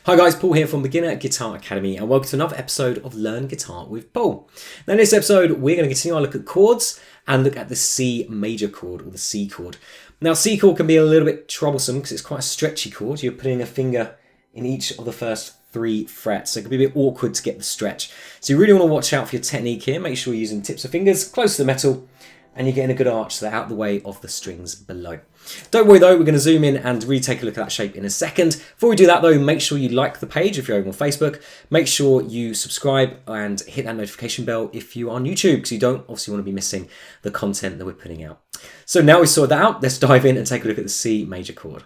Hi guys, Paul here from Beginner Guitar Academy and welcome to another episode of Learn Guitar with Paul. Now in this episode we're going to continue our look at chords and look at the C major chord or the C chord. Now C chord can be a little bit troublesome because it's quite a stretchy chord. You're putting a finger in each of the first 3 frets, so it can be a bit awkward to get the stretch. So you really want to watch out for your technique here. Make sure you're using tips of fingers close to the metal and you're getting a good arch so they're out of the way of the strings below. Don't worry though, we're going to zoom in and really take a look at that shape in a second. Before we do that though, make sure you like the page if you're over on Facebook. Make sure you subscribe and hit that notification bell if you are on YouTube, because you don't obviously want to be missing the content that we're putting out. So now we've sorted that out, let's dive in and take a look at the C major chord.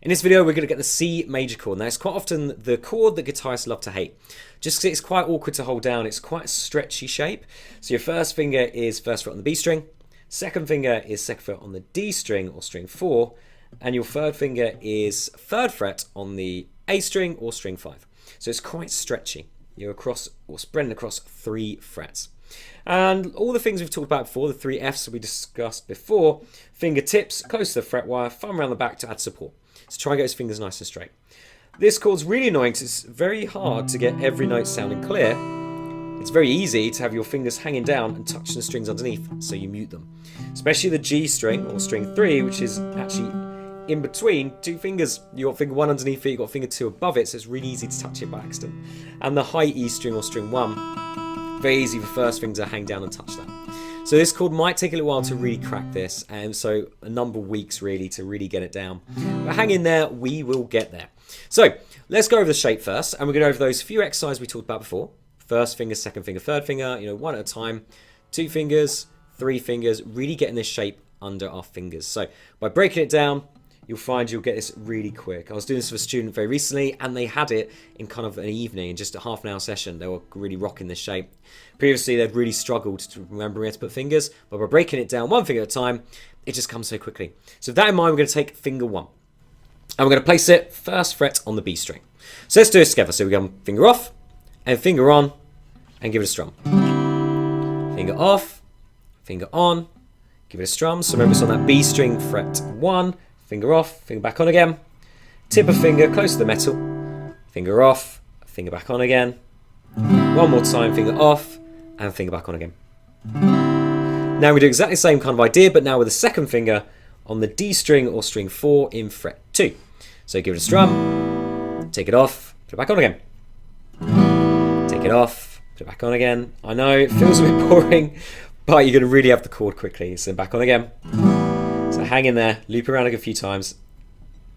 In this video, we're going to get the C major chord. Now, it's quite often the chord that guitarists love to hate. Just because it's quite awkward to hold down, it's quite a stretchy shape. So your first finger is first fret on the B string, second finger is second fret on the D string or string 4, and your third finger is third fret on the A string or string 5. So it's quite stretchy. You're across or spreading across 3 frets. And all the things we've talked about before, the 3 Fs that we discussed before, fingertips close to the fret wire, thumb around the back to add support. So try and get his fingers nice and straight. This chord's really annoying because it's very hard to get every note sounding clear. It's very easy to have your fingers hanging down and touching the strings underneath, so you mute them. Especially the G string or string 3, which is actually in between 2 fingers. You've got finger 1 underneath it, you've got finger 2 above it, so it's really easy to touch it by accident. And the high E string or string 1, very easy for first finger to hang down and touch that. So this chord might take a little while to really crack this, and so a number of weeks really to really get it down. But hang in there, we will get there. So let's go over the shape first, and we're going to go over those few exercises we talked about before. First finger, second finger, third finger, one at a time. 2 fingers, 3 fingers, really getting this shape under our fingers. So by breaking it down, you'll find you'll get this really quick. I was doing this with a student very recently and they had it in kind of an evening, in just a half an hour session. They were really rocking this shape. Previously, they'd really struggled to remember where to put fingers, but by breaking it down 1 finger at a time, it just comes so quickly. So with that in mind, we're going to take finger 1 and we're going to place it first fret on the B string. So let's do it together. So we go finger off and finger on and give it a strum. Finger off, finger on, give it a strum. So remember it's on that B string, fret 1, finger off, finger back on again. Tip of finger close to the metal, finger off, finger back on again. 1 more time, finger off, and finger back on again. Now we do exactly the same kind of idea, but now with the second finger on the D string or string 4 in fret 2. So give it a strum, take it off, put it back on again. Take it off, put it back on again. I know it feels a bit boring, but you're going to really have the chord quickly. So back on again. So hang in there, loop around a few times,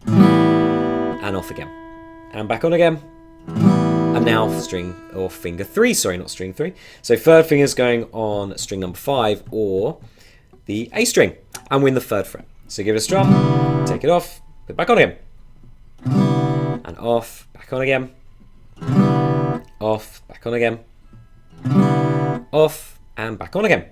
and off again. And back on again. And now string, or finger 3, sorry, not string 3. So third finger's going on string number 5, or the A string, and we're in the 3rd fret. So give it a strum, take it off, put it back on again. And off, back on again. Off, back on again. Off, and back on again.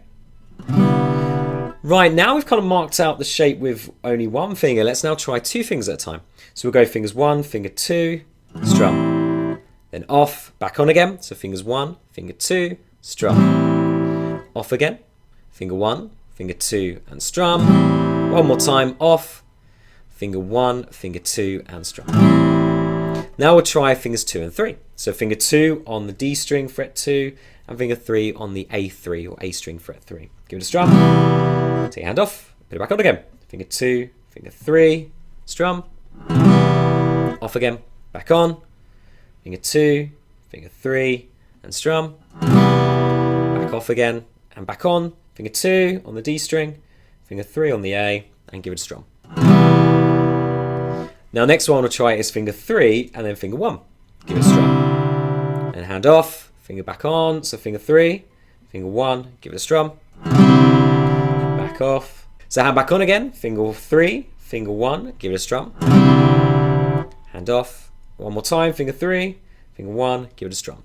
Right, now we've kind of marked out the shape with only 1 finger. Let's now try 2 fingers at a time. So we'll go fingers 1, finger 2, strum. Then off, back on again. So fingers 1, finger 2, strum. Off again. Finger 1, finger 2, and strum. 1 more time, off. Finger 1, finger 2, and strum. Now we'll try fingers 2 and 3. So finger 2 on the D string, fret 2, and finger 3 on the A3 or A string, fret 3. Give it a strum. Take your hand off, put it back on again. Finger 2, finger 3, strum. Off again, back on. Finger 2, finger 3, and strum. Back off again, and back on. Finger 2 on the D string, finger 3 on the A, and give it a strum. Now next one we'll try is finger 3 and then finger 1. Give it a strum. And hand off, finger back on, so finger 3, finger 1, give it a strum. Back off. So hand back on again, finger 3, finger 1, give it a strum. Hand off. 1 more time, finger 3, finger 1, give it a strum.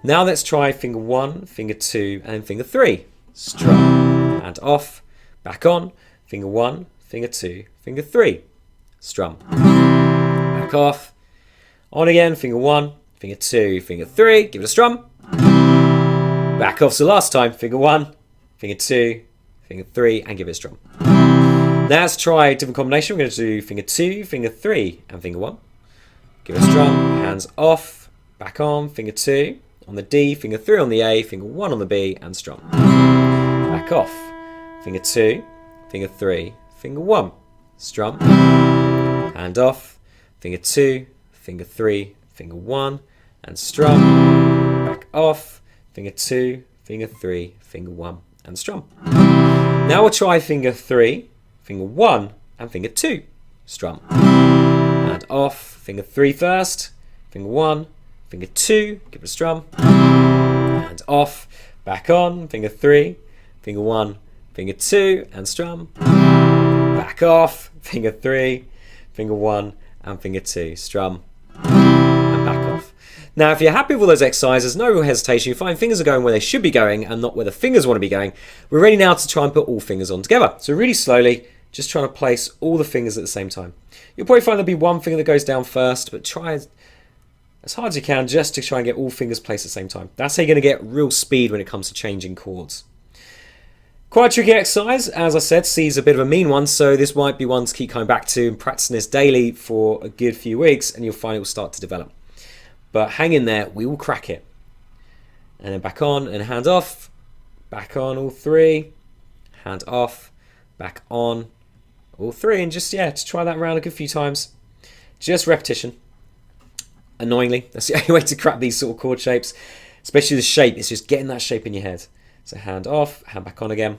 Now let's try finger 1, finger 2, and then finger 3. Strum. Hand off, back on, finger 1, finger 2, finger 3. Strum. Back off. On again, finger 1, finger 2, finger 3, give it a strum. Back off, so last time, finger 1, finger 2, finger 3, and give it a strum. Now let's try a different combination. We're going to do finger 2, finger 3, and finger 1. give a strum, hands off, back on, finger 2 on the D, finger 3 on the A, finger 1 on the B, and strum. Back off, finger 2, finger 3, finger 1, strum, hand off, finger 2, finger 3, finger 1, and strum, back off, finger 2, finger 3, finger 1, and strum. Now we'll try finger 3, finger 1, and finger 2, strum. Hand off, finger 3 first, finger 1, finger 2, give it a strum. Hand off, back on, finger 3, finger 1, finger 2, and strum. Back off, finger 3, finger 1, and finger 2, strum. And back off. Now, if you're happy with all those exercises, no real hesitation, you find fingers are going where they should be going and not where the fingers want to be going, we're ready now to try and put all fingers on together. So really slowly, just trying to place all the fingers at the same time. You'll probably find there'll be one finger that goes down first, but try as hard as you can just to try and get all fingers placed at the same time. That's how you're going to get real speed when it comes to changing chords. Quite a tricky exercise. As I said, C is a bit of a mean one, so this might be one to keep coming back to and practicing this daily for a good few weeks, and you'll find it will start to develop. But hang in there, we will crack it. And then back on and hand off, back on all 3, hand off, back on all 3, and just try that around a good few times. Just repetition. Annoyingly, that's the only way to crack these sort of chord shapes, especially the shape. It's just getting that shape in your head. So hand off, hand back on again,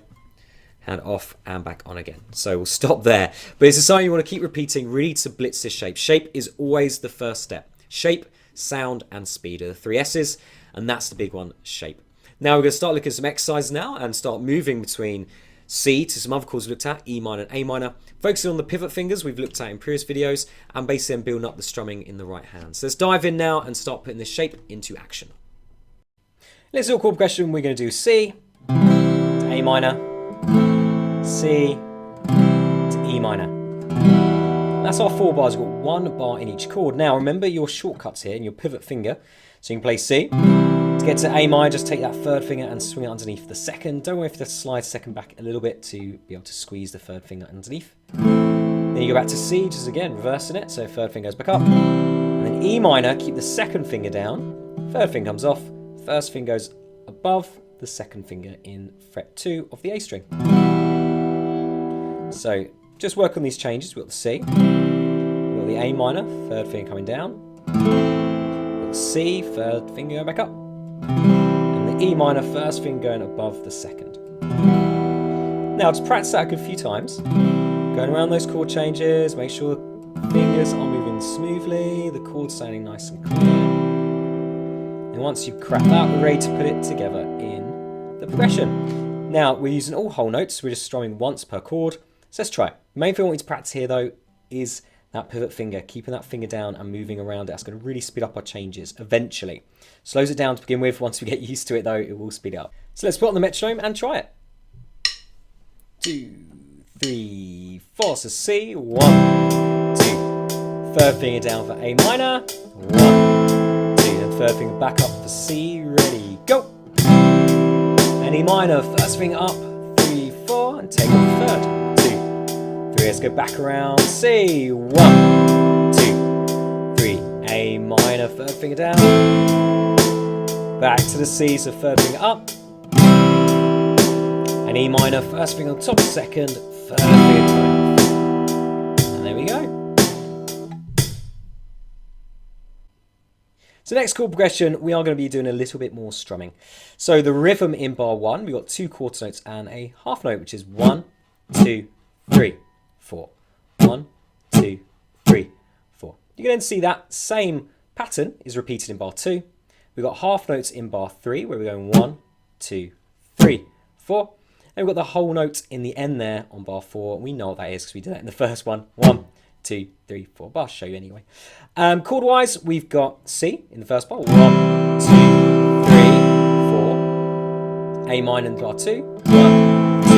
hand off and back on again. So we'll stop there. But it's a sign you want to keep repeating really to blitz this shape. Shape is always the first step. Shape, sound and speed are the 3 S's, and that's the big one, shape. Now we're going to start looking at some exercises now and start moving between C to some other chords we looked at, E minor and A minor, focusing on the pivot fingers we've looked at in previous videos, and basically then building up the strumming in the right hand. So let's dive in now and start putting this shape into action. Let's do a chord progression. We're going to do C to A minor, C to E minor. That's our 4 bars. We've got 1 bar in each chord. Now remember your shortcuts here and your pivot finger. So you can play C. To get to A minor, just take that 3rd finger and swing it underneath the 2nd. Don't worry if you slide 2nd back a little bit to be able to squeeze the 3rd finger underneath. Then you go back to C, just again reversing it. So 3rd finger goes back up. And then E minor, keep the 2nd finger down. 3rd finger comes off. 1st finger goes above the 2nd finger in fret 2 of the A string. So just work on these changes. We've got the C, we've got the A minor, 3rd finger coming down, we've got the C, 3rd finger going back up, and the E minor, 1st finger going above the 2nd. Now to practice that a good few times, going around those chord changes, make sure the fingers are moving smoothly, the chords sounding nice and clear. And once you've cracked that, we're ready to put it together in the progression. Now we're using all whole notes, we're just strumming once per chord. So let's try it. The main thing I want you to practice here though is that pivot finger, keeping that finger down and moving around it. That's going to really speed up our changes eventually. Slows it down to begin with. Once we get used to it though, it will speed it up. So let's put on the metronome and try it. 2, 3, 4. So C, 1, 2. 3rd finger down for A minor. 1, 2. Then 3rd finger back up for C. Ready, go. And E minor, 1st finger up. 3, 4, and take off the 3rd. Let's go back around C. 1, 2, 3. A minor, 3rd finger down. Back to the C, so 3rd finger up. And E minor, 1st finger on top, 2nd, 3rd finger coming off. And there we go. So next chord progression, we are going to be doing a little bit more strumming. So the rhythm in bar 1, we've got 2 quarter notes and a half note, which is 1, 2, 3. 4. 1, 2, 3, 4. You can then see that same pattern is repeated in bar 2. We've got half notes in bar 3 where we're going 1, 2, 3, 4. And we've got the whole note in the end there on bar 4. We know what that is because we did that in the first one. 1, 2, 3, 4. But I'll show you anyway. Chord wise, we've got C in the first bar. 1, 2, 3, 4. A minor in bar 2. 1, 2,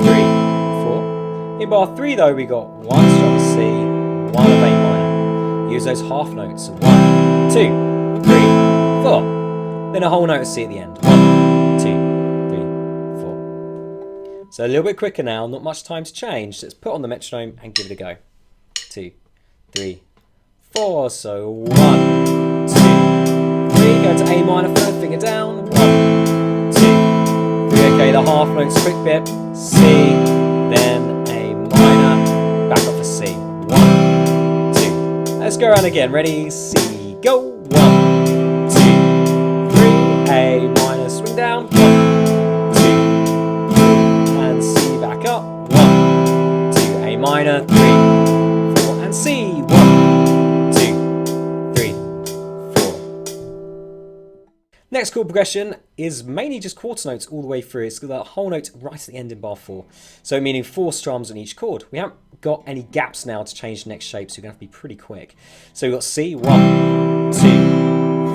3, 4. In bar 3 though, we got 1 strum of C, 1 of A minor. Use those half notes. 1, 2, 3, 4. Then a whole note of C at the end. 1, 2, 3, 4. So a little bit quicker now, not much time to change. So let's put on the metronome and give it a go. 2, 3, 4. So 1, 2, 3. Go to A minor, third finger down. 1, 2, 3. Okay, the half notes, quick bit. C, then A minor, back up for C. 1, 2. Let's go around again. Ready? C, go. 1, 2, 3. A minor, swing down. 1, 2, 3. And C back up. 1, 2. A minor, 3, 4. And C. 1, 2, 3, 4. Next chord progression is mainly just quarter notes all the way through. It's got that whole note right at the end in bar 4. So meaning 4 strums on each chord. We haven't got any gaps now to change the next shape, so you're going to have to be pretty quick. So we've got C, 1, 2,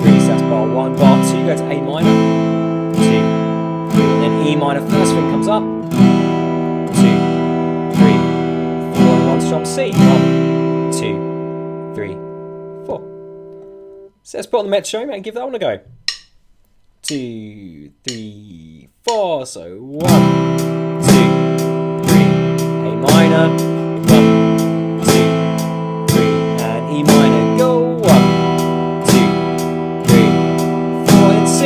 3. So that's bar 1. Bar 2, go to A minor, 2, 3. And then E minor, first thing comes up, 2, 3, 4. And 1 strum C, 1, 2, 3, 4. So let's put on the metronome and give that one a go. 2, 3, 4. So 1, 2, 3. A minor, 1, 2, 3. And E minor, go. 1, 2, 3, 4. And C.